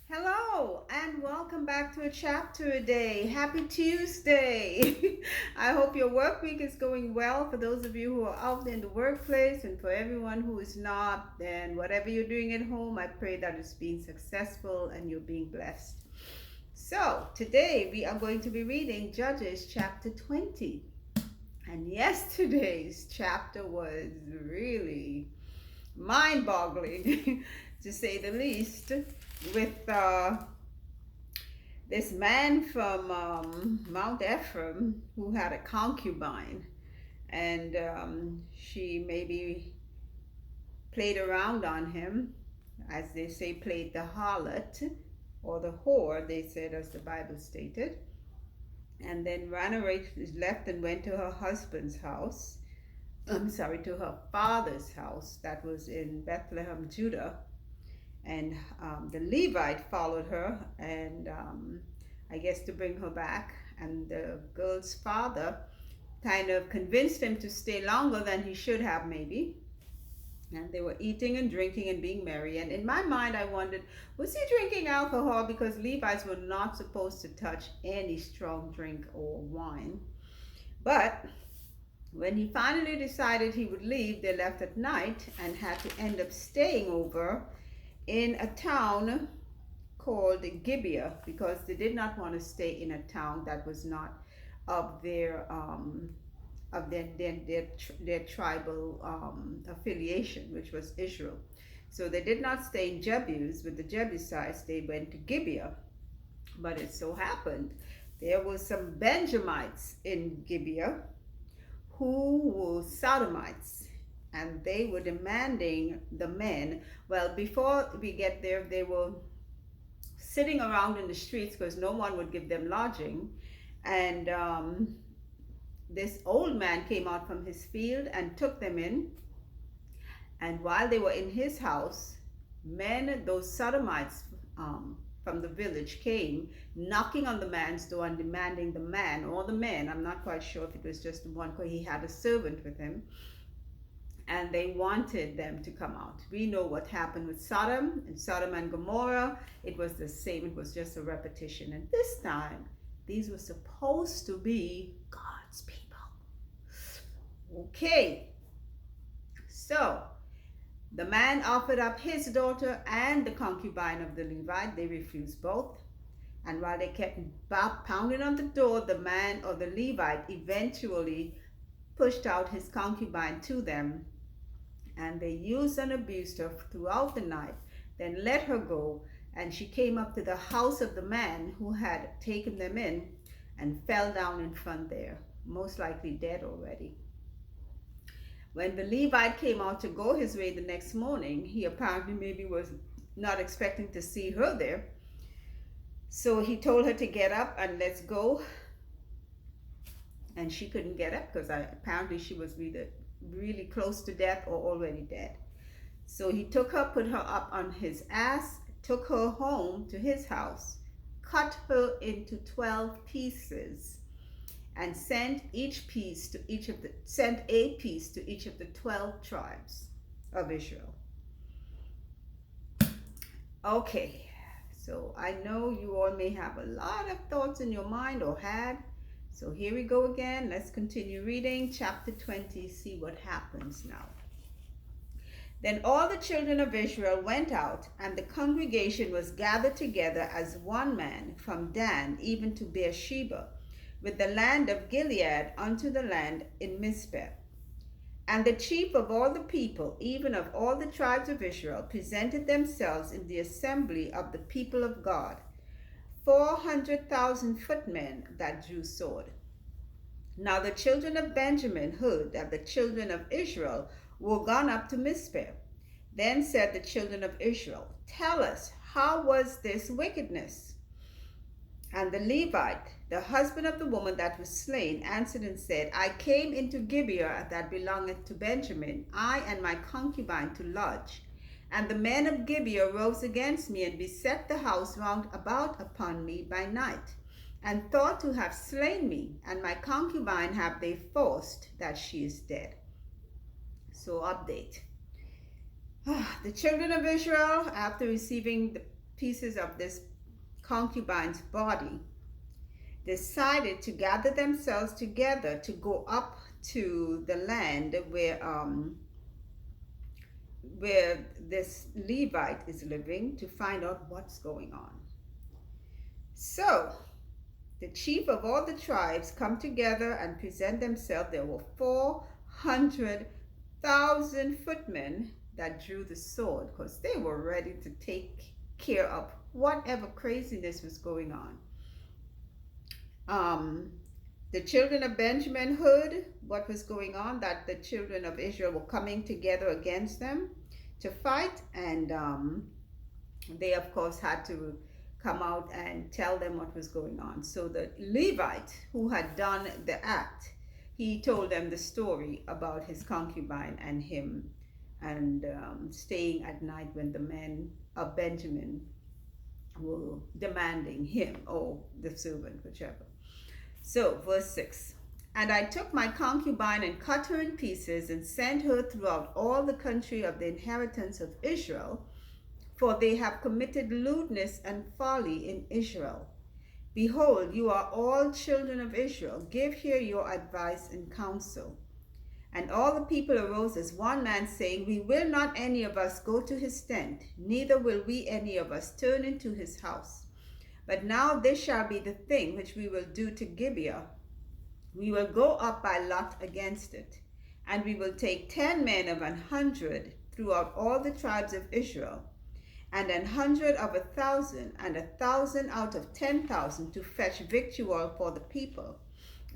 Hello and welcome back to a chapter a day. Happy Tuesday. I hope your work week is going well for those of you who are out in the workplace, and for everyone who is not, then whatever you're doing at home, I pray that it's being successful and you're being blessed. So, today we are going to be reading Judges chapter 20. And yesterday's chapter was really mind boggling, to say the least, with this man from Mount Ephraim who had a concubine, and she maybe played around on him, as they say, played the harlot or the whore, they said, as the Bible stated, and then ran away, left, and went to her husband's house. I'm sorry, to her father's house that was in Bethlehem, Judah. And the Levite followed her, and I guess to bring her back. And the girl's father kind of convinced him to stay longer than he should have, maybe. And they were eating and drinking and being merry. And in my mind, I wondered, was he drinking alcohol? Because Levites were not supposed to touch any strong drink or wine. But when he finally decided he would leave, they left at night and had to end up staying over in a town called Gibeah, because they did not want to stay in a town that was not of their tribal affiliation, which was Israel. So they did not stay in Jebus with the Jebusites. They went to Gibeah. But it so happened there were some Benjamites in Gibeah who were Sodomites, and they were demanding the men. Well, before we get there, they were sitting around in the streets because no one would give them lodging. And this old man came out from his field and took them in. And while they were in his house, those Sodomites from the village came knocking on the man's door and demanding the man or the men. I'm not quite sure if it was just one, because he had a servant with him, and they wanted them to come out. We know what happened with Sodom and Gomorrah. It was the same. It was just a repetition. And this time, these were supposed to be God's people. Okay. So, the man offered up his daughter and the concubine of the Levite. They refused both. And while they kept pounding on the door, the man or the Levite eventually pushed out his concubine to them, and they used and abused her throughout the night, then let her go. And she came up to the house of the man who had taken them in and fell down in front there, most likely dead already. When the Levite came out to go his way the next morning, he apparently maybe was not expecting to see her there. So he told her to get up and let's go. And she couldn't get up because apparently she was either really close to death or already dead. So he took her, put her up on his ass, took her home to his house, cut her into 12 pieces, and sent a piece to each of the 12 tribes of Israel. Okay, so I know you all may have a lot of thoughts in your mind, or had. So here we go again. Let's continue reading chapter 20, see what happens now. Then all the children of Israel went out, and the congregation was gathered together as one man from Dan even to Beersheba, with the land of Gilead unto the land in Mizpeh. And the chief of all the people, even of all the tribes of Israel, presented themselves in the assembly of the people of God, 400,000 footmen that drew sword. Now the children of Benjamin heard that the children of Israel were gone up to Mizpeh. Then said the children of Israel, tell us, how was this wickedness? And the Levite, the husband of the woman that was slain, answered and said, I came into Gibeah that belongeth to Benjamin, I and my concubine to lodge. And the men of Gibeah rose against me and beset the house round about upon me by night, and thought to have slain me, and my concubine have they forced that she is dead. So update. The children of Israel, after receiving pieces of this concubine's body, decided to gather themselves together to go up to the land where this Levite is living to find out what's going on. So the chief of all the tribes come together and present themselves. There were 400,000 footmen that drew the sword because they were ready to take care of whatever craziness was going on. The children of Benjamin heard what was going on, that the children of Israel were coming together against them to fight, and they of course had to come out and tell them what was going on. So the Levite who had done the act, he told them the story about his concubine and him, and staying at night when the men of Benjamin were demanding him or the servant, whichever. So verse 6, and I took my concubine and cut her in pieces and sent her throughout all the country of the inheritance of Israel, for they have committed lewdness and folly in Israel. Behold, you are all children of Israel. Give here your advice and counsel. And all the people arose as one man, saying, we will not any of us go to his tent, neither will we any of us turn into his house. But now this shall be the thing which we will do to Gibeah. We will go up by lot against it, and we will take 10 men of 100 throughout all the tribes of Israel, and 100 of 1,000, and 1,000 out of 10,000 to fetch victual for the people,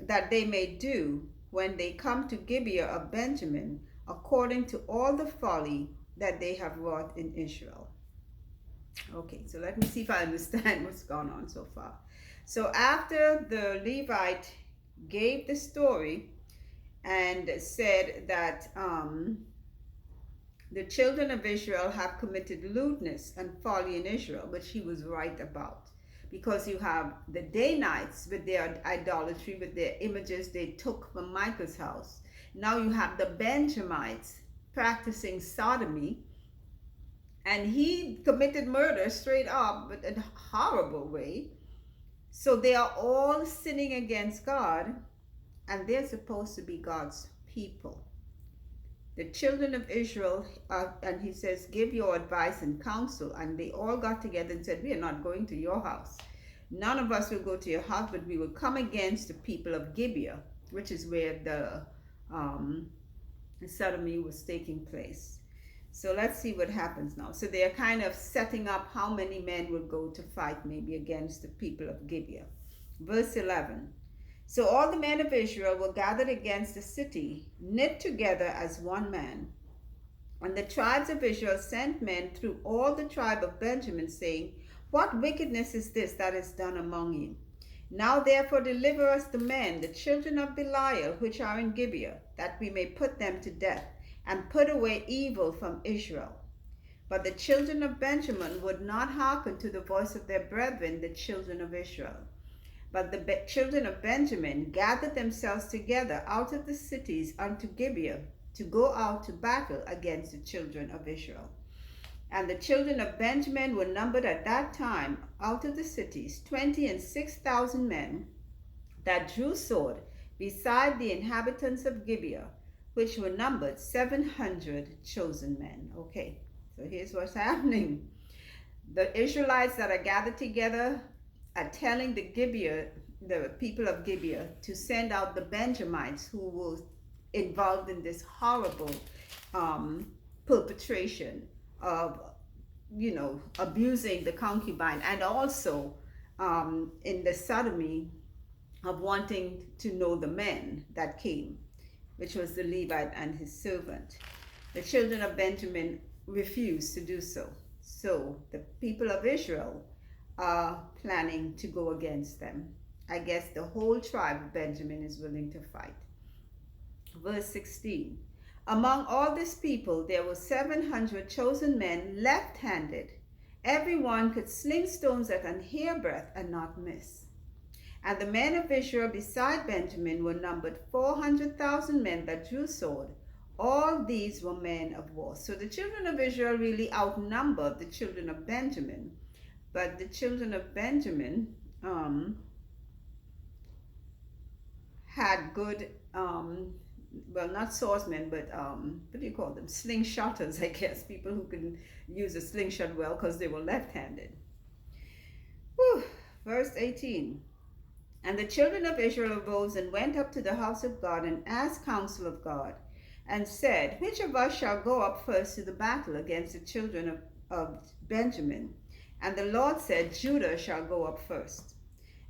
that they may do when they come to Gibeah of Benjamin, according to all the folly that they have wrought in Israel. Okay, so let me see if I understand what's gone on so far. So after the Levite gave the story and said that the children of Israel have committed lewdness and folly in Israel, which he was right about, because you have the Danites with their idolatry, with their images they took from Micah's house. Now you have the Benjamites practicing sodomy, and he committed murder straight up, but in a horrible way. So they are all sinning against God, and they're supposed to be God's people. The children of Israel, and he says, give your advice and counsel. And they all got together and said, we are not going to your house. None of us will go to your house, but we will come against the people of Gibeah, which is where the sodomy was taking place. So let's see what happens now. So they are kind of setting up how many men will go to fight maybe against the people of Gibeah. Verse 11. So all the men of Israel were gathered against the city, knit together as one man. And the tribes of Israel sent men through all the tribe of Benjamin, saying, what wickedness is this that is done among you? Now therefore deliver us the men, the children of Belial, which are in Gibeah, that we may put them to death, and put away evil from Israel. But the children of Benjamin would not hearken to the voice of their brethren, the children of Israel. But the children of Benjamin gathered themselves together out of the cities unto Gibeah, to go out to battle against the children of Israel. And the children of Benjamin were numbered at that time out of the cities 26,000 men that drew sword, beside the inhabitants of Gibeah, which were numbered 700 chosen men. Okay, so here's what's happening. The Israelites that are gathered together are telling the people of Gibeah, to send out the Benjamites who were involved in this horrible perpetration of, abusing the concubine, and also in the sodomy of wanting to know the men that came, which was the Levite and his servant. The children of Benjamin refused to do so. So the people of Israel are planning to go against them. I guess the whole tribe of Benjamin is willing to fight. Verse 16. Among all this people there were 700 chosen men left-handed. Every one could sling stones at an hairbreadth and not miss. And the men of Israel beside Benjamin were numbered 400,000 men that drew sword. All these were men of war. So the children of Israel really outnumbered the children of Benjamin But the children of Benjamin had good, well, not swordsmen, but what do you call them? Slingshotters, I guess. People who can use a slingshot well because they were left-handed. Whew. Verse 18. And the children of Israel arose and went up to the house of God and asked counsel of God, and said, which of us shall go up first to the battle against the children of Benjamin? And the Lord said, Judah shall go up first.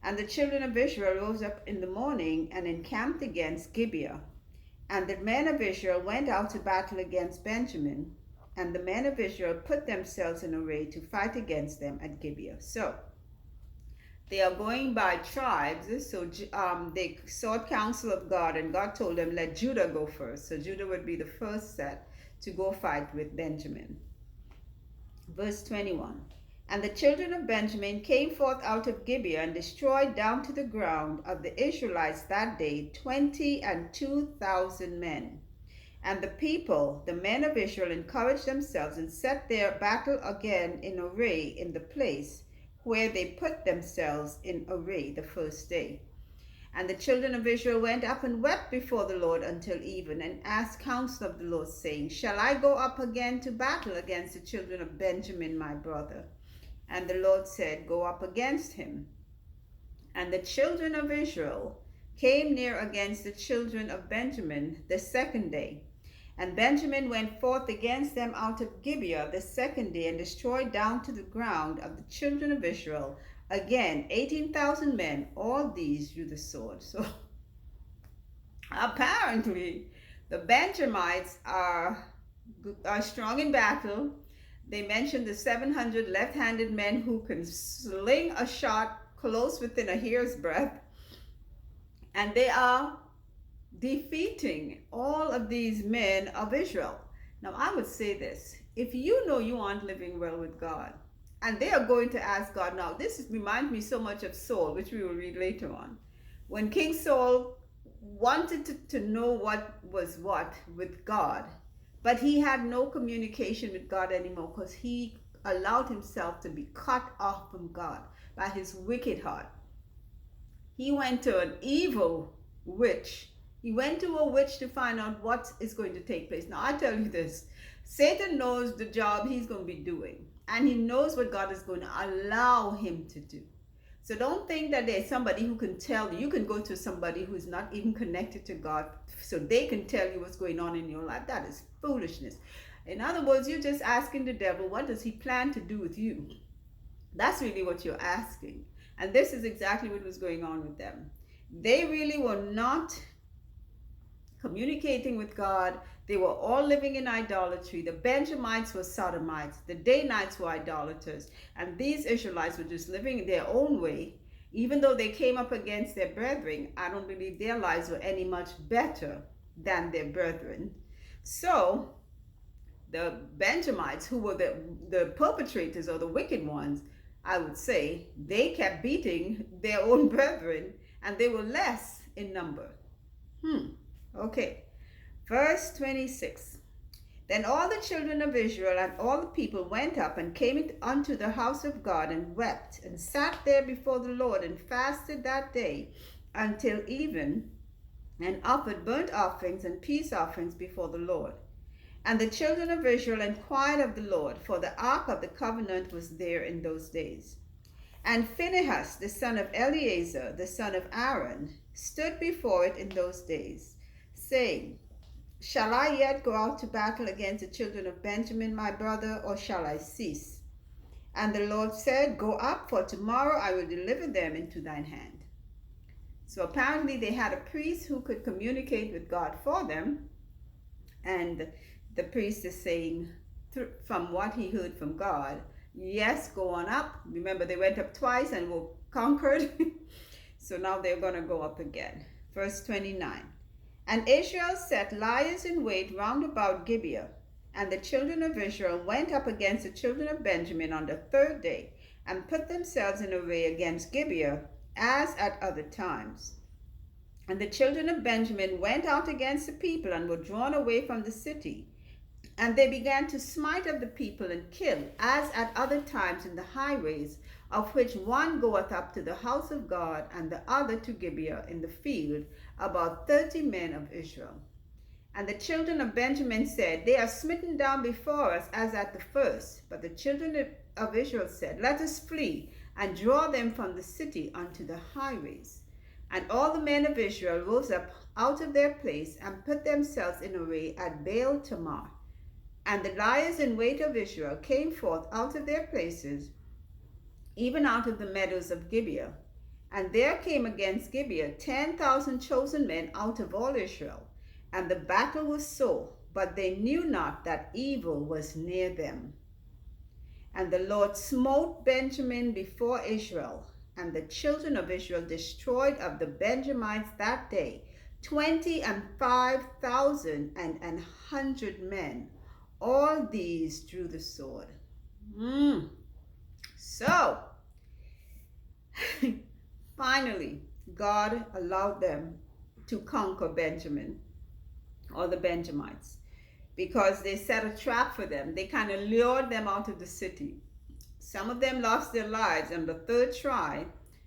And the children of Israel rose up in the morning and encamped against Gibeah. And the men of Israel went out to battle against Benjamin. And the men of Israel put themselves in array to fight against them at Gibeah. So they are going by tribes. So they sought counsel of God, and God told them, let Judah go first. So Judah would be the first set to go fight with Benjamin. Verse 21. And the children of Benjamin came forth out of Gibeah and destroyed down to the ground of the Israelites that day 22,000 men. And the people, the men of Israel, encouraged themselves and set their battle again in array in the place where they put themselves in array the first day. And the children of Israel went up and wept before the Lord until even, and asked counsel of the Lord, saying, shall I go up again to battle against the children of Benjamin my brother? And the Lord said, go up against him. And the children of Israel came near against the children of Benjamin the second day. And Benjamin went forth against them out of Gibeah the second day, and destroyed down to the ground of the children of Israel again 18,000 men, all these drew the sword. So apparently the Benjamites are strong in battle. They mentioned the 700 left-handed men who can sling a shot close within a hair's breadth. And they are defeating all of these men of Israel. Now, I would say this. If you know you aren't living well with God, and they are going to ask God, now this reminds me so much of Saul, which we will read later on. When King Saul wanted to know what was what with God, but he had no communication with God anymore because he allowed himself to be cut off from God by his wicked heart. He went to an evil witch. He went to a witch to find out what is going to take place. Now, I tell you this, Satan knows the job he's going to be doing, and he knows what God is going to allow him to do. So don't think that there's somebody who can tell you. You can go to somebody who's not even connected to God so they can tell you what's going on in your life. That is foolishness. In other words, you're just asking the devil, what does he plan to do with you? That's really what you're asking. And this is exactly what was going on with them. They really were not communicating with God. They were all living in idolatry. The Benjamites were sodomites. The Danites were idolaters. And these Israelites were just living in their own way. Even though they came up against their brethren, I don't believe their lives were any much better than their brethren. So the Benjamites, who were the perpetrators or the wicked ones, I would say, they kept beating their own brethren, and they were less in number. Okay. Verse 26. Then all the children of Israel and all the people went up and came unto the house of God and wept and sat there before the Lord and fasted that day until even, and offered burnt offerings and peace offerings before the Lord. And the children of Israel inquired of the Lord, for the ark of the covenant was there in those days. And Phinehas, the son of Eleazar, the son of Aaron, stood before it in those days, saying, shall I yet go out to battle against the children of Benjamin my brother, or shall I cease? And the Lord said, go up, for tomorrow I will deliver them into thine hand. So apparently they had a priest who could communicate with God for them, and the priest is saying, from what he heard from God, yes, go on up. Remember, they went up twice and were conquered. So now they're going to go up again. Verse 29. And Israel set liers in wait round about Gibeah. And the children of Israel went up against the children of Benjamin on the third day, and put themselves in array against Gibeah, as at other times. And the children of Benjamin went out against the people, and were drawn away from the city. And they began to smite of the people and kill, as at other times in the highways, of which one goeth up to the house of God, and the other to Gibeah in the field, about 30 men of Israel. And the children of Benjamin said, They are smitten down before us as at the first. But the children of Israel said, Let us flee, and draw them from the city unto the highways. And all the men of Israel rose up out of their place, and put themselves in array at Baal Tamar. And the liers in wait of Israel came forth out of their places, even out of the meadows of Gibeah. And there came against Gibeah 10,000 chosen men out of all Israel. And the battle was sore, but they knew not that evil was near them. And the Lord smote Benjamin before Israel, and the children of Israel destroyed of the Benjamites that day 25,000 and 100 men. All these drew the sword. So, finally, God allowed them to conquer Benjamin, or the Benjamites, because they set a trap for them. They kind of lured them out of the city. Some of them lost their lives on the third try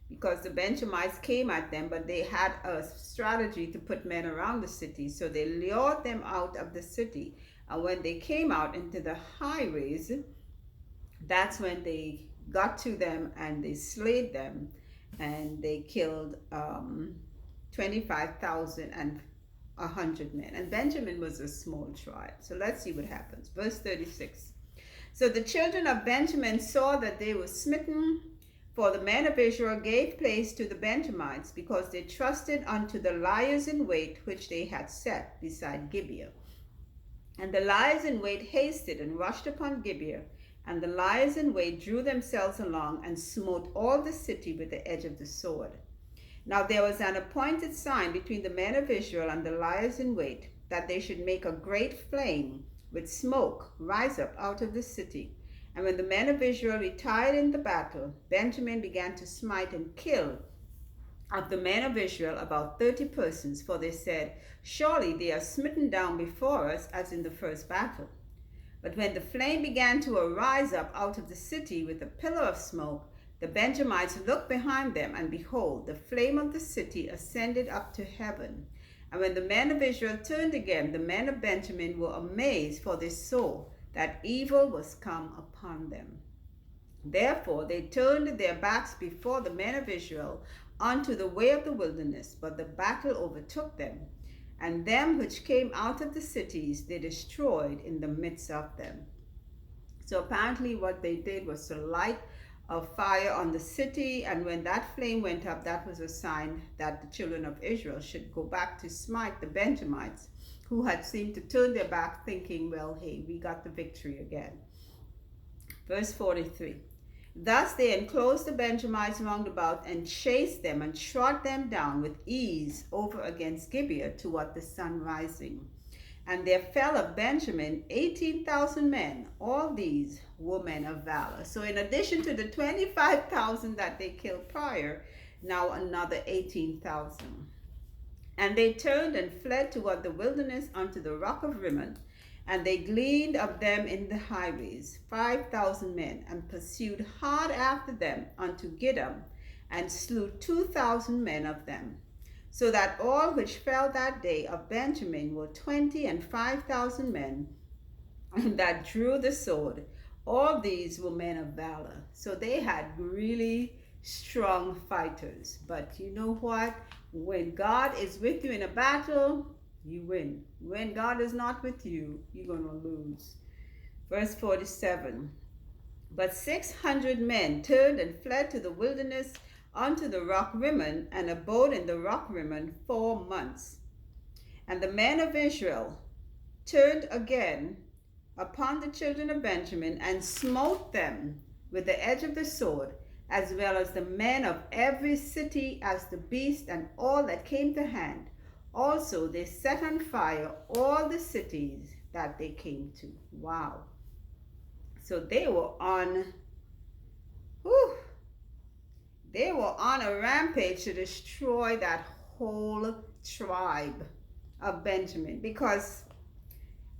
because the Benjamites came at them, but they had a strategy to put men around the city. So they lured them out of the city. And when they came out into the highways, that's when they got to them and they slayed them, and they killed 25,000 and 100 men. And Benjamin was a small tribe. So let's see what happens. Verse 36. So the children of Benjamin saw that they were smitten, for the men of Israel gave place to the Benjamites, because they trusted unto the liers in wait which they had set beside Gibeah. And the liers in wait hasted and rushed upon Gibeah, and the liers in wait drew themselves along and smote all the city with the edge of the sword. Now there was an appointed sign between the men of Israel and the liers in wait, that they should make a great flame with smoke rise up out of the city. And when the men of Israel retired in the battle, Benjamin began to smite and kill of the men of Israel about 30 persons, for they said, Surely they are smitten down before us as in the first battle. But when the flame began to arise up out of the city with a pillar of smoke, the Benjamites looked behind them, and behold, the flame of the city ascended up to heaven. And when the men of Israel turned again, the men of Benjamin were amazed, for they saw that evil was come upon them. Therefore they turned their backs before the men of Israel unto the way of the wilderness, but the battle overtook them, and them which came out of the cities they destroyed in the midst of them. So apparently what they did was to light a fire on the city, and when that flame went up, that was a sign that the children of Israel should go back to smite the Benjamites, who had seemed to turn their back, thinking, well, hey, we got the victory again. Verse 43. Thus they enclosed the Benjamites round about, and chased them, and trod them down with ease over against Gibeah toward the sun rising. And there fell of Benjamin 18,000 men. All these were men of valor. So in addition to the 25,000 that they killed prior, now another 18,000. And they turned and fled toward the wilderness unto the rock of Rimmon. And they gleaned of them in the highways 5,000 men, and pursued hard after them unto Gidom, and slew 2,000 men of them. So that all which fell that day of Benjamin were 25,000 men, and that drew the sword. All these were men of valor. So they had really strong fighters. But you know what? When God is with you in a battle, you win. When God is not with you, you're going to lose. Verse 47. But 600 men turned and fled to the wilderness unto the rock Rimmon, and abode in the rock Rimmon 4 months. And the men of Israel turned again upon the children of Benjamin, and smote them with the edge of the sword, as well as the men of every city, as the beast, and all that came to hand. Also they set on fire all the cities that they came to. Wow. So they were on a rampage to destroy that whole tribe of Benjamin, because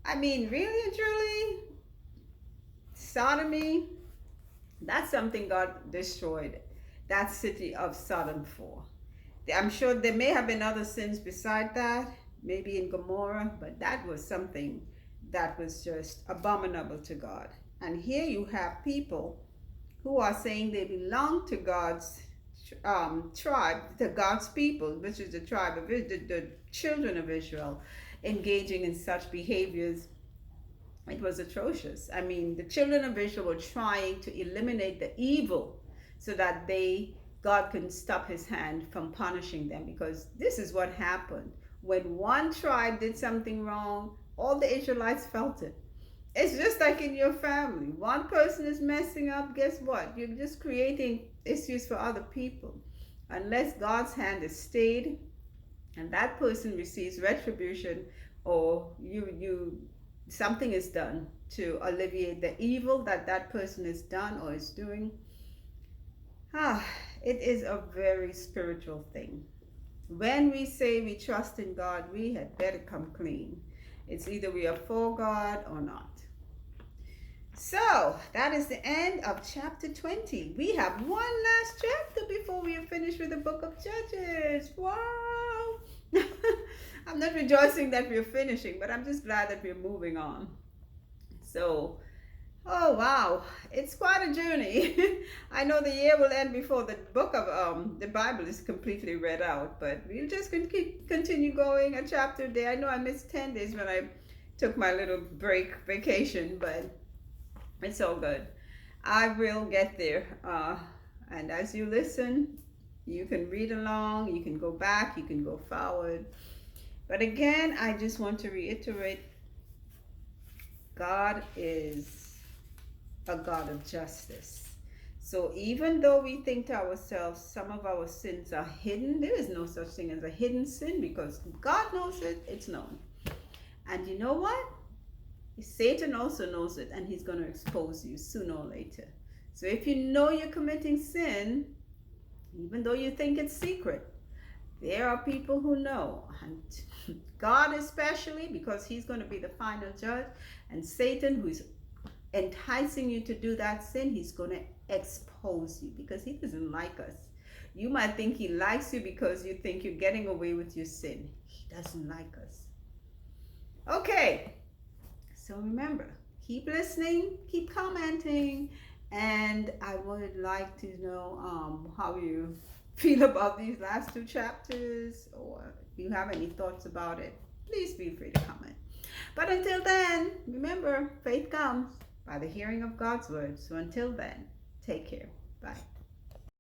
I mean, really and truly, sodomy, that's something God destroyed that city of Sodom for. I'm sure there may have been other sins beside that, maybe in Gomorrah, but that was something that was just abominable to God. And here you have people who are saying they belong to God's tribe, to God's people, which is the tribe of the children of Israel, engaging in such behaviors. It was atrocious. I mean, the children of Israel were trying to eliminate the evil so that God can stop his hand from punishing them, because this is what happened. When one tribe did something wrong, all the Israelites felt it. It's just like in your family. One person is messing up, guess what? You're just creating issues for other people. Unless God's hand is stayed and that person receives retribution, or you something is done to alleviate the evil that that person has done or is doing. It is a very spiritual thing. When we say we trust in God, we had better come clean. It's either we are for God or not. So that is the end of chapter 20. We have one last chapter before we are finished with the book of Judges. Wow! I'm not rejoicing that we're finishing, but I'm just glad that we're moving on. So, oh wow, it's quite a journey. I know the year will end before the book of the Bible is completely read out, but we'll just continue going a chapter a day. I know I missed 10 days when I took my little vacation, but it's all good. I will get there. And as you listen, you can read along, you can go back, you can go forward. But again, I just want to reiterate, God is a God of justice. So even though we think to ourselves some of our sins are hidden, there is no such thing as a hidden sin, because God knows it, it's known. And you know what? Satan also knows it, and he's going to expose you sooner or later. So if you know you're committing sin, even though you think it's secret, there are people who know. And God especially, because he's going to be the final judge, and Satan, who's enticing you to do that sin, he's going to expose you, because he doesn't like us. You might think he likes you because you think you're getting away with your sin. He doesn't like us. Okay. So remember, keep listening, keep commenting, and I would like to know how you feel about these last 2 chapters, or if you have any thoughts about it, please feel free to comment. But until then, remember, faith comes by the hearing of God's word. So until then, take care. Bye.